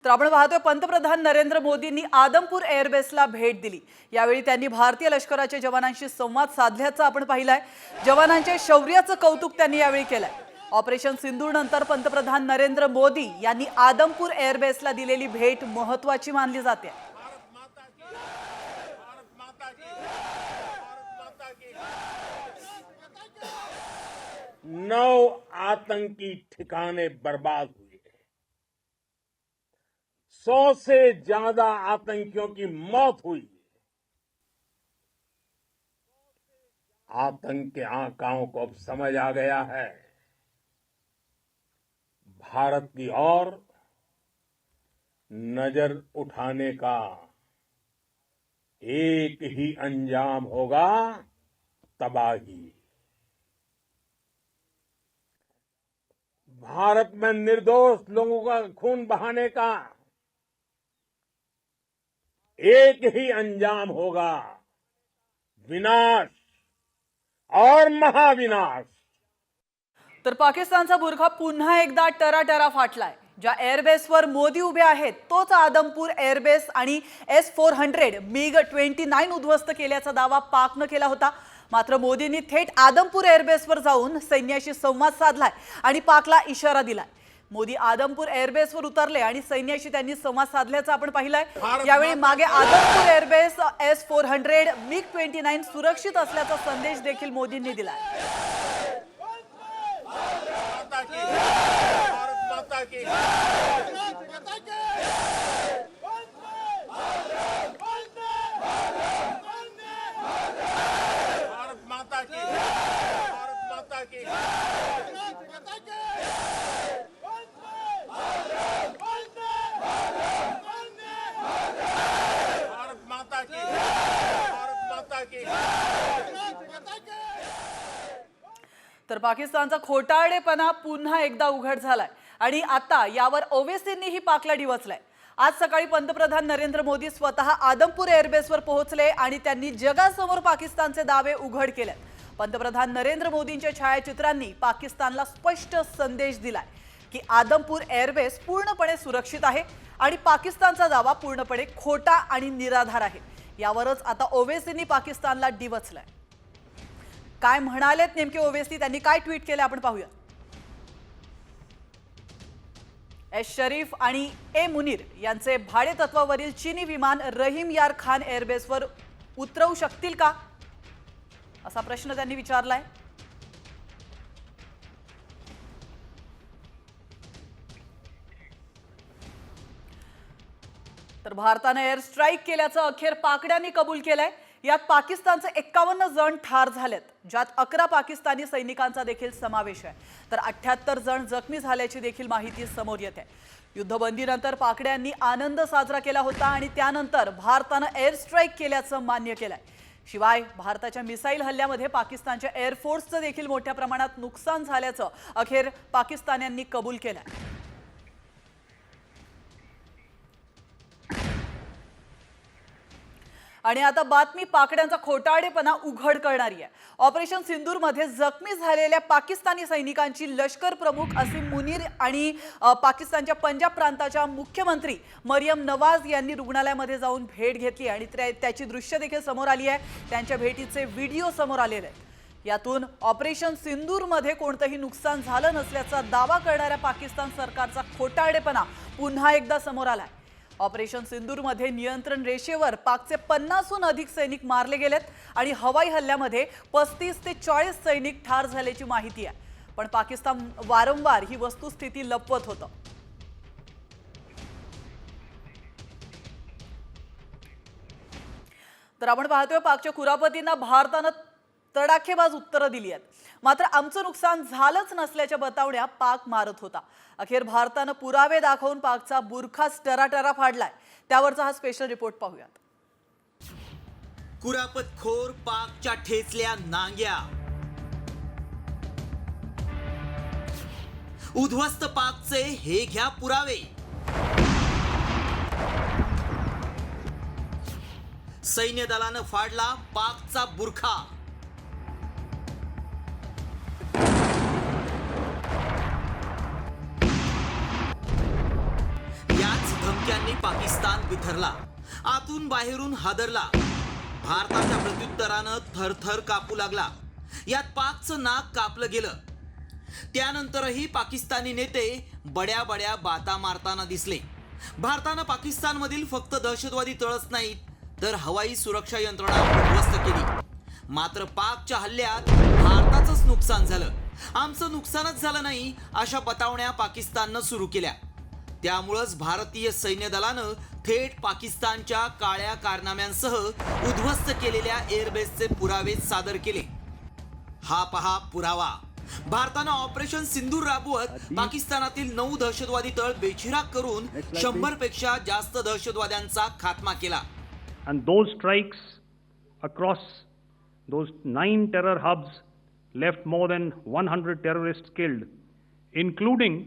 तर आपण पाहतोय पंतप्रधान नरेंद्र मोदींनी आदमपूर एअरबेसला भेट दिली। यावेळी त्यांनी भारतीय लष्कराच्या जवानांशी संवाद साधल्याचं आपण पाहिलंय। जवानांच्या शौर्याचं कौतुक त्यांनी यावेळी केलंय। ऑपरेशन सिंदूर नंतर पंतप्रधान नरेंद्र मोदी यांनी आदमपूर एअरबेसला दिलेली भेट महत्त्वाची मानली जाते। नौ आतंकी ठिकाने बर्बाद हुए, 100 से ज्यादा आतंकियों की मौत हुई। आतंक के आकाओं को अब समझ आ गया है, भारत की ओर नजर उठाने का एक ही अंजाम होगा, तबाही। भारत में निर्दोष लोगों का खून बहाने का एक ही अंजाम होगा, विनाश और महाविनाश। तर पाकिस्तानचा बुरखा पुन्हा एकदा टराटरा फाटलाय। ज्या एअरबेसवर मोदी उभे आहेत तोच आदमपूर एअरबेस आणि S-400 MiG-29 उद्ध्वस्त केल्याचा दावा पाकनं केला होता। मात्र मोदींनी थेट आदमपूर एअरबेसवर जाऊन सैन्याशी संवाद साधलाय आणि पाकला इशारा दिलाय। मोदी आदमपूर एअरबेसवर उतरले आणि सैन्याशी त्यांनी संवाद साधल्याचं आपण पाहिलंय। यावेळी मागे आदमपूर एअरबेस S-400 MiG-29 सुरक्षित असल्याचा संदेश देखील मोदींनी दिलाय। तर पाकिस्तानचा खोटारडेपणा पुन्हा एकदा उघड झालाय आणि आता यावर ओवेसींनीही पाकला डिवचलाय। आज सकाळी पंतप्रधान नरेंद्र मोदी स्वतः आदमपूर एअरबेसवर पोहोचले आणि त्यांनी जगासमोर पाकिस्तानचे दावे उघड केले। पंतप्रधान नरेंद्र मोदींच्या छायाचित्रांनी पाकिस्तानला स्पष्ट संदेश दिलाय की आदमपूर एअरबेस पूर्णपणे सुरक्षित आहे आणि पाकिस्तानचा दावा पूर्णपणे खोटा आणि निराधार आहे। यावरच आता ओवेसींनी पाकिस्तानला डिवचलाय। काय म्हणालेत नेमके ओवेसी, त्यांनी काय ट्विट केले आपण पाहूया। एस शरीफ आणि ए मुनीर यांचे भाडेतत्वावरील चीनी विमान रहीम यार खान एअरबेसवर उतरवू शकतील का, असा प्रश्न त्यांनी विचारलाय। तर भारताने एअर स्ट्राईक केल्याचं अखेर पाकड्यांनी कबूल केलंय। यात पाकिस्तानचे 51 जण ठार झालेत, ज्यात 11 पाकिस्तानी सैनिकांचा देखील समावेश आहे। तर 78 जण जखमी झाल्याची देखील माहिती समोर येते। युद्धबंदीनंतर पाकड्यांनी आनंद साजरा केला होता आणि त्यानंतर भारताने एअर स्ट्राईक केल्याचं मान्य केलंय। शिवाय भारताच्या मिसाईल हल्ल्यामध्ये पाकिस्तानच्या एअर फोर्सचं देखील मोठ्या प्रमाणात नुकसान झाल्याचं अखेर पाकिस्तान्यांनी कबूल केलंय। आणि आता बातमी पाकड्यांचा खोटारडेपणा उघड करणारी आहे। ऑपरेशन सिंदूर मध्ये जखमी झालेल्या पाकिस्तानी सैनिकांची लष्कर प्रमुख असीम मुनीर आणि पाकिस्तानच्या पंजाब प्रांताच्या मुख्यमंत्री मरियम नवाज यांनी रुग्णालयामध्ये जाऊन भेट घेतली आणि त्याची दृश्य देखील समोर आली आहे। त्यांच्या भेटीचे व्हिडिओ समोर आलेले आहेत। यातून ऑपरेशन सिंदूर मध्ये कोणतेही नुकसान झालं नसल्याचा दावा करणाऱ्या पाकिस्तान सरकारचा खोटारडेपणा पुन्हा एकदा समोर आलाय। ऑपरेशन सिंदूर मध्ये नियंत्रण रेषेवर पाकचे 50हून अधिक सैनिक मारले गेलेत आणि हवाई हल्ल्यामध्ये 35 ते 40 सैनिक ठार झाल्याची माहिती आहे। पण पाकिस्तान वारंवार ही वस्तुस्थिती लपवत होतं। तर आपण पाहतोय पाकच्या कुरापतींना भारतानं तडाखेबाज उत्तरं दिली आहेत। मात्र आमचं नुकसान झालंच नसल्याच्या बतावण्या पाक मारत होता। अखेर भारतानं पुरावे दाखवून पाकचा बुरखाच टराटरा फाडलाय। त्यावरचा हा स्पेशल रिपोर्ट पाहूयात। कुरापतखोर पाकच्या ठेचल्या नांग्या, उद्ध्वस्त पाकचे हे घ्या पुरावे। सैन्य दलानं फाडला पाकचा बुरखा। धक्क्यांनी पाकिस्तान बिथरला, आतून बाहेरून हादरला. भारताच्या प्रत्युत्तरानं थरथर कापू लागला. यात पाकचं नाक कापलं गेलं. त्यानंतरही पाकिस्तानी नेते बड्या बड्या बाता मारताना दिसले. भारतानं पाकिस्तानमधील फक्त दहशतवादी तळच नाहीत तर हवाई सुरक्षा यंत्रणा उद्ध्वस्त केली. मात्र पाकच्या हल्ल्यात भारताचंच नुकसान झालं. आमचं नुकसानच झालं नाही अशा बतावण्या पाकिस्ताननं सुरू केल्या. त्यामुळंच भारतीय सैन्य दलानं थेट पाकिस्तानच्या काळ्या कारनाम्यांसह उद्ध्वस्त केलेल्या एअरबेसचे पुरावे सादर केले. हा पहा पुरावा. भारतानं ऑपरेशन सिंदूर राबवत पाकिस्तानातील 9 दहशतवादी तळ बेचिराग करून 100 पेक्षा जास्त दहशतवाद्यांचा खात्मा केला. And those strikes across those 9 terror hubs left more than 100 terrorists killed, including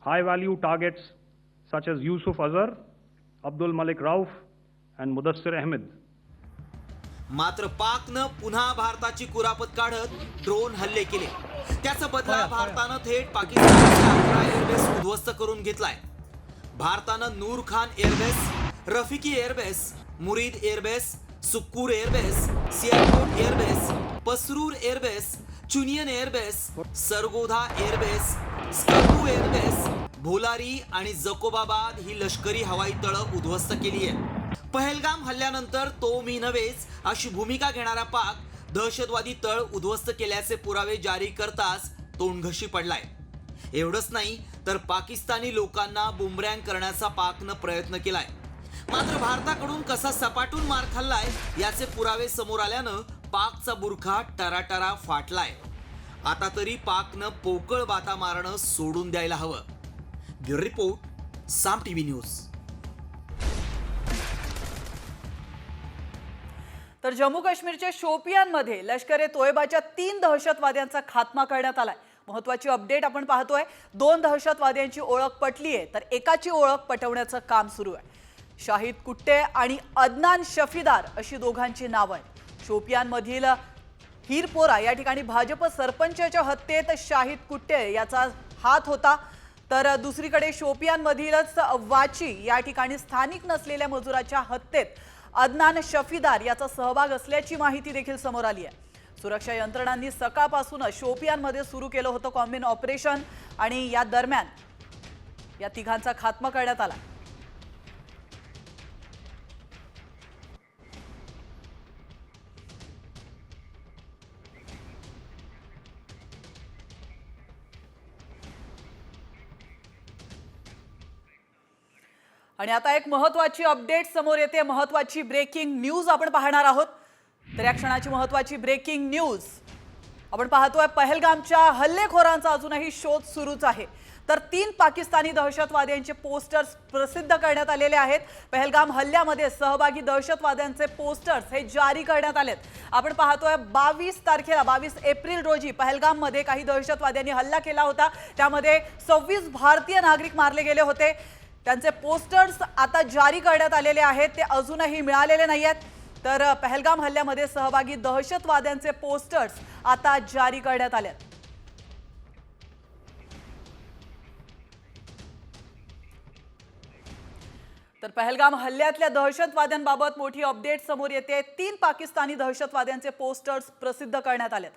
high-value targets such as Yusuf Azhar, Abdul Malik Rauf, and Mudassir Ahmed. मात्र पाकनं पुन्हा भारताची कुरापत काढत ड्रोन हल्ले केले. त्याचा बदला भारतानं थेट पाकिस्तानच्या 11 एअरबेस उद्ध्वस्त करून घेतलाय. भारतानं Noor Khan airbase, Rafiqui airbase, Murid airbase, Sukkur airbase, Sialkot airbase, Pasrur airbase, Chunian airbase, Sargodha airbase, Skardu airbase, Bholari आणि जकोबाबाद ही लष्करी हवाई तळं उद्ध्वस्त केली आहे. पहलगाम हल्ल्यानंतर तो मी नव्हेच अशी भूमिका घेणारा पाक दहशतवादी तळ उद्ध्वस्त केल्याचे पुरावे जारी करताच तोंडघशी पडलाय. एवढंच नाही तर पाकिस्तानी लोकांना बुमरँग करण्याचा पाकनं प्रयत्न केलाय. मात्र भारताकडून कसा सपाटून मार खाल्लाय याचे पुरावे समोर आल्यानं पाकचा बुरखा टराटरा फाटलाय. आता तरी पाकनं पोकळ बाता मारणं सोडून द्यायला हवं. ब्युरो रिपोर्ट, साम टीव्ही न्यूज. तर जम्मू काश्मीरच्या शोपियानमध्ये लष्कर-ए तोयबाच्या 3 दहशतवाद्यांचा खात्मा करण्यात आलाय. महत्त्वाची अपडेट आपण पाहतोय. 2 दहशतवाद्यांची ओळख पटली आहे तर एकाची ओळख पटवण्याचं काम सुरू आहे. शाहिद कुट्टे आणि अदनान शफीदार अशी दोघांची नावं आहेत. शोपियानमधील हीरपोरा या ठिकाणी भाजप सरपंचाच्या हत्येत शाहिद कुट्टे याचा हात होता. तर दुसरीकडे शोपियानमधीलच वाची या ठिकाणी स्थानिक नसलेल्या मजुराच्या हत्येत अदनान शफीदार याचा सहभाग असल्याची माहिती देखील समोर आली आहे. सुरक्षा यंत्रणांनी सकाळपासूनच शोपियानमध्ये सुरू केलं होतं कॉम्बिन ऑपरेशन आणि या दरम्यान या तिघांचा खात्मा करण्यात आला. आणि आता एक महत्त्वाची अपडेट समोर येते. महत्त्वाची ब्रेकिंग न्यूज आपण पाहणार आहोत. तर या क्षणाची महत्त्वाची ब्रेकिंग न्यूज आपण पाहतोय. पहलगामच्या हल्लेखोरांचा अजूनही शोध सुरूच आहे. तर 3 पाकिस्तानी दहशतवाद्यांचे पोस्टर्स प्रसिद्ध करण्यात आलेले आहेत. पहलगाम हल्ल्यामध्ये सहभागी दहशतवाद्यांचे पोस्टर्स हे जारी करण्यात आलेत. आपण पाहतोय 22 एप्रिल रोजी पहलगाममध्ये काही दहशतवाद्यांनी हल्ला केला होता. त्यामध्ये 26 भारतीय नागरिक मारले गेले होते. त्यांचे पोस्टर्स आता जारी करण्यात आलेले आहेत. ते अजूनही मिळालेले नाहीयेत. तर पहलगाम हल्ल्यामध्ये सहभागी दहशतवाद्यांचे पोस्टर्स आता जारी करण्यात आलेत. तर पहलगाम हल्ल्यातल्या दहशतवाद्यांबाबत मोठी अपडेट समोर येते. 3 पाकिस्तानी दहशतवाद्यांचे पोस्टर्स प्रसिद्ध करण्यात आलेत.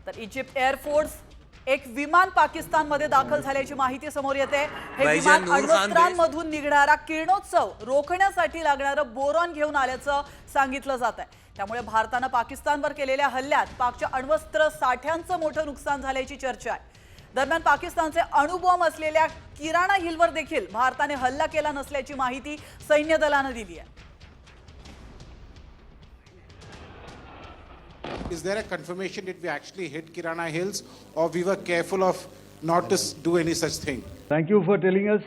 तर इजिप्त एअरफोर्स एक विमान पाकिस्तानमध्ये दाखल झाल्याची माहिती समोर येते. हे विमान अण्वस्त्रांमधून निघणारा किरणोत्सव रोखण्यासाठी लागणारं बोरॉन घेऊन आल्याचं सांगितलं जात आहे. त्यामुळे भारतानं पाकिस्तानवर केलेल्या हल्ल्यात पाकच्या अण्वस्त्र साठ्यांचं मोठं नुकसान झाल्याची चर्चा आहे. दरम्यान पाकिस्तानचे अणुबॉम्ब असलेल्या किराणा हिलवर देखील भारताने हल्ला केला नसल्याची माहिती सैन्य दलानं दिली आहे. Is there a confirmation that we actually hit Kirana Hills, or we were careful of not to do any such thing? Thank you for telling us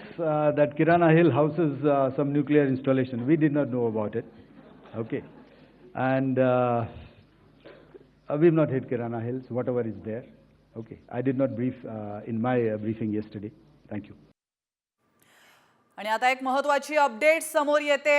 that Kirana Hill houses some nuclear installation. We did not know about it. Okay. And we've not hit Kirana Hills, whatever is there. Okay. I did not brief in my briefing yesterday. Thank you. आणि आता एक महत्त्वाची update समोर येते.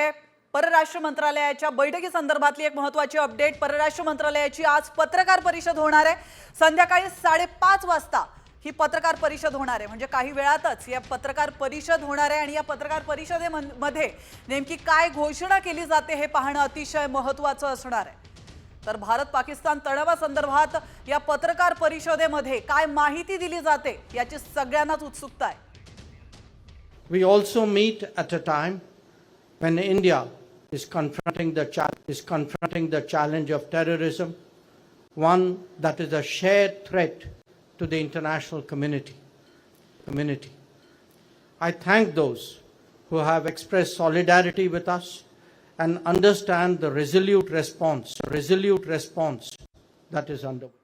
परराष्ट्र मंत्रालयाच्या बैठकीसंदर्भातली एक महत्त्वाची अपडेट. परराष्ट्र मंत्रालयाची आज पत्रकार परिषद होणार आहे. संध्याकाळी 5:30 वाजता ही पत्रकार परिषद होणार आहे, म्हणजे काही वेळातच या पत्रकार परिषद होणार आहे आणि या पत्रकार परिषदेमध्ये नेमकी काय घोषणा केली जाते हे पाहणं अतिशय महत्त्वाचं असणार आहे. तर भारत पाकिस्तान तणावासंदर्भात या पत्रकार परिषदेमध्ये काय माहिती दिली जाते याची सगळ्यांनाच उत्सुकता आहे. We also meet at a time when India is confronting the challenge of terrorism, one that is a shared threat to the international community. I thank those who have expressed solidarity with us and understand the resolute response that is underway.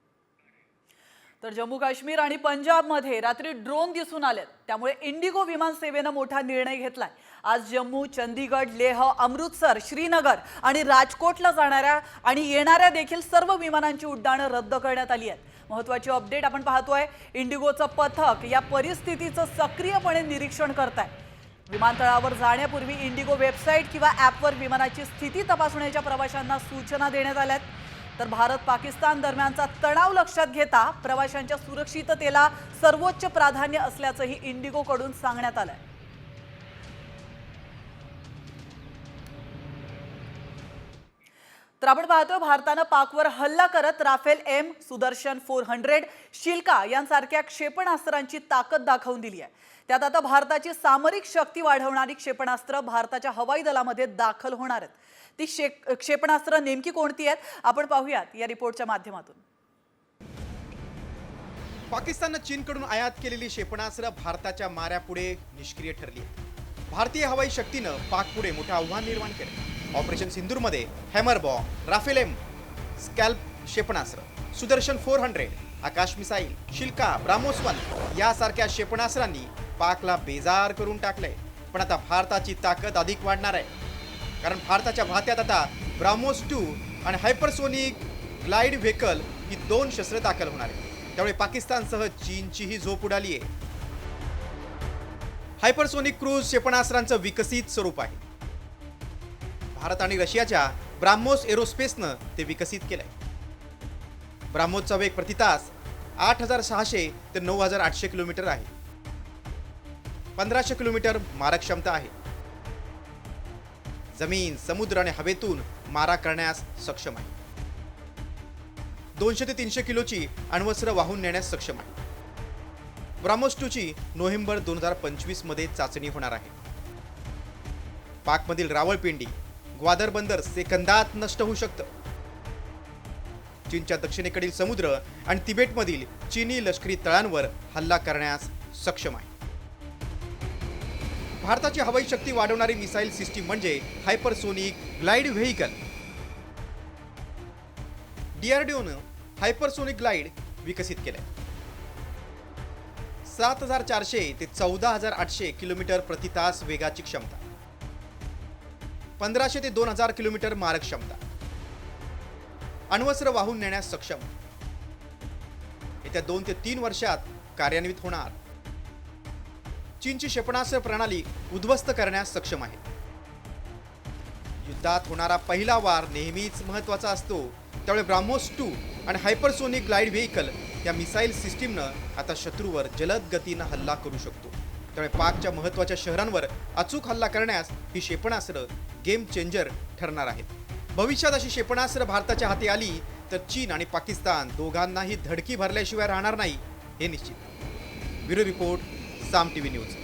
तर जम्मू काश्मीर आणि पंजाबमध्ये रात्री drone दिसून आलेत, त्यामुळे Indigo विमान सेवेनं मोठा निर्णय घेतलाय. आज जम्मू, चंदीगड, लेह, अमृतसर, श्रीनगर आणि राजकोटला जाणाऱ्या आणि येणाऱ्या देखील सर्व विमानांची उड्डाणं रद्द करण्यात आली आहेत. महत्त्वाची अपडेट आपण पाहतोय. इंडिगोचं पथक या परिस्थितीचं सक्रियपणे निरीक्षण करतंय. विमानतळावर जाण्यापूर्वी इंडिगो वेबसाईट किंवा ॲपवर विमानाची स्थिती तपासण्याच्या प्रवाशांना सूचना देण्यात आल्यात. तर भारत पाकिस्तान दरम्यानचा तणाव लक्षात घेता प्रवाशांच्या सुरक्षिततेला सर्वोच्च प्राधान्य असल्याचंही इंडिगोकडून सांगण्यात आलंय. तर आपण पाहतोय भारतानं पाकवर हल्ला करत राफेल एम, सुदर्शन 400, शिल्का यांसारख्या क्षेपणास्त्रांची ताकद दाखवून दिली आहे. त्यात आता भारताची सामरिक शक्ती वाढवणारी क्षेपणास्त्र भारताच्या हवाई दलामध्ये दाखल होणार आहेत. ती क्षेपणास्त्र नेमकी कोणती आहेत आपण पाहूयात या रिपोर्टच्या माध्यमातून. पाकिस्ताननं चीनकडून आयात केलेली क्षेपणास्त्र भारताच्या माऱ्यापुढे निष्क्रिय ठरली. भारतीय हवाई शक्तीनं पाकपुढे मोठं आव्हान निर्माण केलं. ऑपरेशन सिंदूरमध्ये hammer bomb, Rafale M, SCALP क्षेपणास्त्र, सुदर्शन 400, आकाश मिसाईल, शिल्का, ब्राह्मोस 1 यासारख्या क्षेपणास्त्रांनी पाकला बेजार करून टाकलंय. पण आता भारताची ताकद अधिक वाढणार आहे, कारण भारताच्या भात्यात आता ब्राह्मोस 2 आणि हायपरसोनिक ग्लाइड व्हेकल ही 2 शस्त्र दाखल होणार आहेत. त्यामुळे पाकिस्तानसह चीनचीही झोप उडाली आहे. हायपरसोनिक क्रूज क्षेपणास्त्रांचं विकसित स्वरूप आहे. भारत आणि रशियाच्या ब्राह्मोस एरोस्पेसनं ते विकसित केलंय. ब्राह्मोसचा वेग प्रति तास 8600 ते 9800 किलोमीटर आहे. 1500 किलोमीटर मारक क्षमता आहे. जमीन, समुद्र आणि हवेतून मारा करण्यास सक्षम आहे. 200 ते 300 किलोची अण्वस्त्र वाहून नेण्यास सक्षम आहे. ब्राह्मोस 2ची नोव्हेंबर 2025 मध्ये चाचणी होणार आहे. पाकमधील रावळपिंडी, ग्वादर बंदर सेकंदात नष्ट होऊ शकतं. चीनच्या दक्षिणेकडील समुद्र आणि तिबेटमधील चीनी लष्करी तळांवर हल्ला करण्यास सक्षम आहे. भारताची हवाई शक्ती वाढवणारी मिसाईल सिस्टीम म्हणजे हायपरसोनिक ग्लाइड व्हेकल. डीआरडीओनं हायपरसोनिक ग्लाइड विकसित केलंय. 7400 ते 14800 किलोमीटर प्रति तास वेगाची क्षमता, 1500 ते 2000 किलोमीटर मारक क्षमता, अण्वस्त्र वाहून नेण्यास सक्षम. येत्या 2 ते 3 वर्षात कार्यान्वित होणार. चीनची क्षेपणास्त्र प्रणाली उद्ध्वस्त करण्यास सक्षम आहे. युद्धात होणारा पहिला वार नेहमीच महत्त्वाचा असतो. त्यामुळे ब्राह्मोस 2 आणि हायपरसोनिक ग्लाइड व्हेकल या मिसाईल सिस्टीमनं आता शत्रूवर जलद गतीनं हल्ला करू शकतो. त्यामुळे पाकच्या महत्त्वाच्या शहरांवर अचूक हल्ला करण्यास ही क्षेपणास्त्र गेम चेंजर ठरणार आहेत. भविष्यात अशी क्षेपणास्त्र भारताच्या हाती आली तर चीन आणि पाकिस्तान दोघांनाही धडकी भरल्याशिवाय राहणार नाही हे निश्चित. ब्युरो रिपोर्ट, साम टीव्ही न्यूज.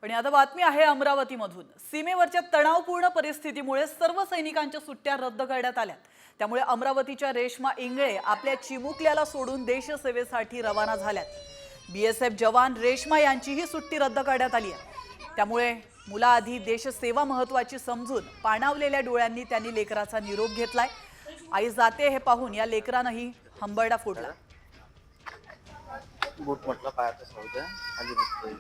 आणि आता बातमी आहे अमरावतीमधून. सीमेवरच्या तणावपूर्ण परिस्थितीमुळे सर्व सैनिकांच्या सुट्ट्या रद्द करण्यात आल्या. त्यामुळे अमरावतीच्या रेश्मा इंगळे आपल्या चिमुकल्याला सोडून देशसेवेसाठी रवाना झाल्यात. बीएसएफ जवान रेश्मा यांचीही सुट्टी रद्द करण्यात आली आहे. त्यामुळे मुलाआधी देशसेवा महत्त्वाची समजून पाणावलेल्या डोळ्यांनी त्यांनी लेकराचा निरोप घेतलाय. आई जाते हे पाहून या लेकरानंही हंबरडा फोडला. बूट म्हटलं पायातच राहू द्या, खाली दिसतोय.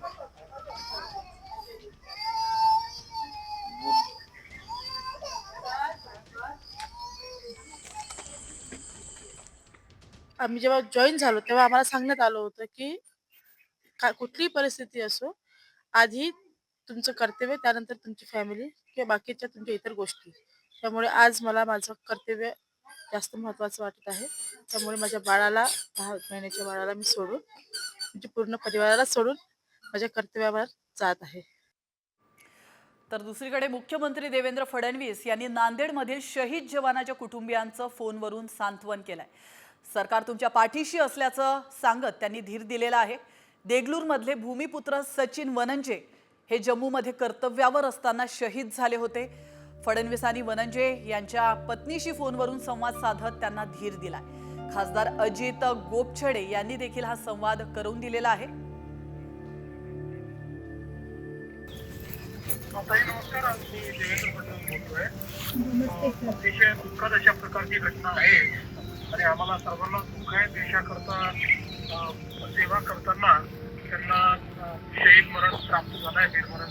आम्ही जेव्हा जॉईन झालो तेव्हा आम्हाला सांगण्यात आलं होतं की कुठलीही परिस्थिती असो, आधी तुमचं कर्तव्य, त्यानंतर तुमची फॅमिली किंवा बाकीच्या तुमच्या इतर गोष्टी. त्यामुळे आज मला माझं कर्तव्य जास्त महत्त्वाचं वाटत आहे. त्यामुळे माझ्या बाळाला 10 महिन्याच्या बाळाला मी सोडून म्हणजे पूर्ण परिवाराला सोडून माझ्या कर्तव्यावर जात आहे. तर दुसरीकडे मुख्यमंत्री देवेंद्र फडणवीस यांनी नांदेडमधील शहीद जवानाच्या कुटुंबियांचं फोनवरून सांत्वन केलंय. सरकार तुमच्या पाठीशी असल्याचं सांगत त्यांनी धीर दिलेला आहे. देगलूरमधले भूमिपुत्र सचिन वनंजे हे जम्मूमध्ये कर्तव्यावर असताना शहीद झाले होते. फडणवीसांनी वनंजे यांच्या पत्नीशी फोनवरून संवाद साधत त्यांना धीर दिलाय. खासदार अजित गोपछडे यांनी देखील हा संवाद करून दिलेला आहे. नमस्कार, मी देवेंद्र फडणवीस बोलतोय. अतिशय दुःखद अशा प्रकारची घटना आहे आणि आम्हाला सर्वांना दुःख आहे. देशाकरता सेवा करताना त्यांना शहीद मरण प्राप्त झालं आहे, वीरमरण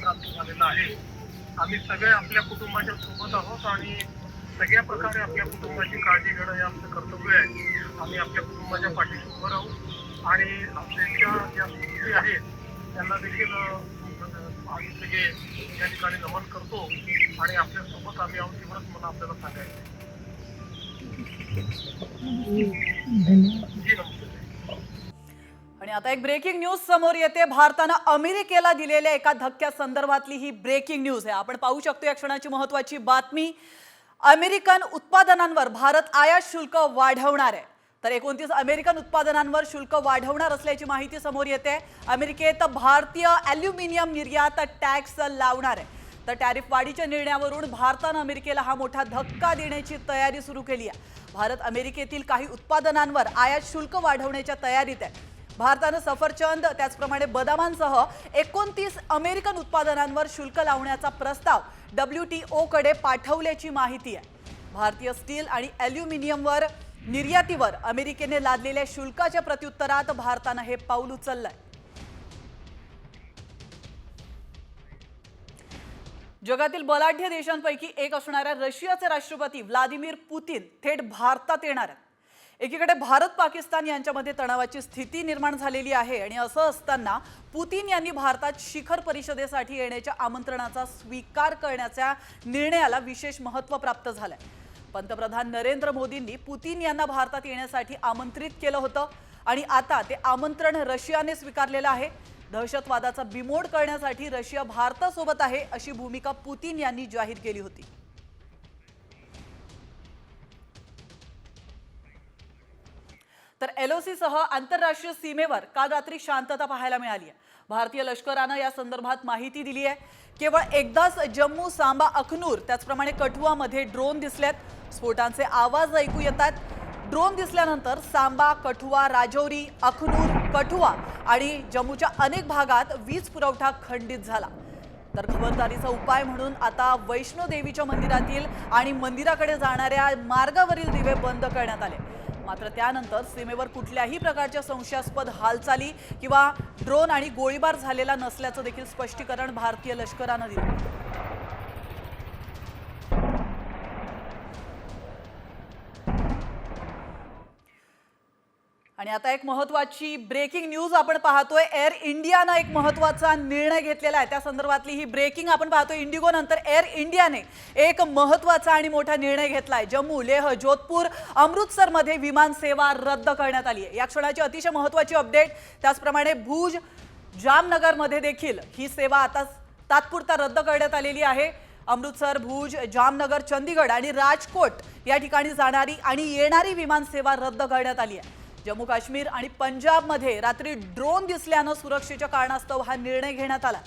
प्राप्त झालेलं आहे. आम्ही सगळे आपल्या कुटुंबाच्या सोबत आहोत आणि सगळ्या प्रकारे आपल्या कुटुंबाची काळजी घेणं हे आमचं कर्तव्य आहे. आम्ही आपल्या कुटुंबाच्या पाठीशी उभं राहू आणि आपल्या ज्या स्मृती आहेत त्यांना देखील आम्ही सगळे या ठिकाणी नमन करतो आणि आपल्यासोबत आम्ही आहोत एवढंच मला आपल्याला सांगायचं आहे. आणि आता एक ब्रेकिंग न्यूज समोर येते. भारतानं अमेरिकेला दिलेल्या एका धक्क्यासंदर्भातली ही ब्रेकिंग न्यूज आहे. आपण पाहू शकतो या क्षणाची महत्त्वाची बातमी. अमेरिकन उत्पादनांवर भारत आयात शुल्क वाढवणार आहे. तर 29 अमेरिकन उत्पादनांवर शुल्क वाढवणार असल्याची माहिती समोर येते. अमेरिकेत भारतीय ॲल्युमिनियम निर्यात टॅक्स लावणार आहे. तर टॅरिफ वाढीच्या निर्णयावरून भारतानं अमेरिकेला हा मोठा धक्का देण्याची तयारी सुरू केली आहे. भारत अमेरिकेतील काही उत्पादनांवर आयात शुल्क वाढवण्याच्या तयारीत आहे. भारतानं सफरचंद त्याचप्रमाणे बदामांसह 29 अमेरिकन उत्पादनांवर शुल्क लावण्याचा प्रस्ताव WTO कडे पाठवल्याची माहिती आहे. भारतीय स्टील आणि ॲल्युमिनियमवर निर्यातीवर अमेरिकेने लादलेल्या शुल्काच्या प्रत्युत्तरात भारतानं हे पाऊल उचललंय. जगातील बलाढ्य देशांपैकी एक असणाऱ्या रशियाचे राष्ट्रपती व्लादिमीर पुतीन थेट भारतात येणार आहेत. एकीकडे भारत पाकिस्तान यांच्यामध्ये तणावाची स्थिती निर्माण झालेली आहे आणि असं असताना पुतीन यांनी भारतात शिखर परिषदेसाठी येण्याच्या आमंत्रणाचा स्वीकार करण्याच्या निर्णयाला विशेष महत्त्व प्राप्त झालंय. पंतप्रधान नरेंद्र मोदींनी पुतीन यांना भारतात येण्यासाठी आमंत्रित केलं होतं आणि आता ते आमंत्रण रशियाने स्वीकारलेलं आहे. दहशतवादाचा बिमोड करण्यासाठी रशिया भारतासोबत आहे अशी भूमिका पुतीन यांनी जाहीर केली होती. तर LOC सह आंतरराष्ट्रीय सीमेवर काल रात्री शांतता पाहायला मिळाली आहे. भारतीय लष्करानं या संदर्भात माहिती दिली आहे. केवळ एकदाच जम्मू, सांबा, अखनूर त्याचप्रमाणे कठुआमध्ये ड्रोन दिसलेत. स्फोटांचे आवाज ऐकू येतात. ड्रोन दिसल्यानंतर सांबा, कठुआ, राजौरी, अखनूर, कठुआ आणि जम्मूच्या अनेक भागात वीज पुरवठा खंडित झाला. तर खबरदारीचा उपाय म्हणून आता वैष्णो देवीच्या मंदिरातील आणि मंदिराकडे जाणाऱ्या मार्गावरील दिवे बंद करण्यात आले. मात्र त्यानंतर सीमेवर कुठल्याही प्रकारच्या संशयास्पद हालचाली किंवा ड्रोन आणि गोळीबार झालेला नसल्याचं देखील स्पष्टीकरण भारतीय लष्करानं दिलं. आणि आता एक महत्त्वाची ब्रेकिंग न्यूज आपण पाहतोय. एअर इंडियानं एक महत्त्वाचा निर्णय घेतलेला आहे. त्या संदर्भातली ही ब्रेकिंग आपण पाहतोय. इंडिगो नंतर एअर इंडियाने एक महत्त्वाचा आणि मोठा निर्णय घेतलाय. जम्मू, लेह, जोधपूर, अमृतसरमध्ये विमान सेवा रद्द करण्यात आली आहे. या क्षणाची अतिशय महत्त्वाची अपडेट. त्याचप्रमाणे भुज, जामनगरमध्ये देखील ही सेवा आता तात्पुरता रद्द करण्यात आलेली आहे. अमृतसर, भुज, जामनगर, चंदीगड आणि राजकोट या ठिकाणी जाणारी आणि येणारी विमान सेवा रद्द करण्यात आली आहे. जम्मू काश्मीर आणि पंजाबमध्ये रात्री ड्रोन दिसल्यानं सुरक्षेच्या कारणास्तव हा निर्णय घेण्यात आला.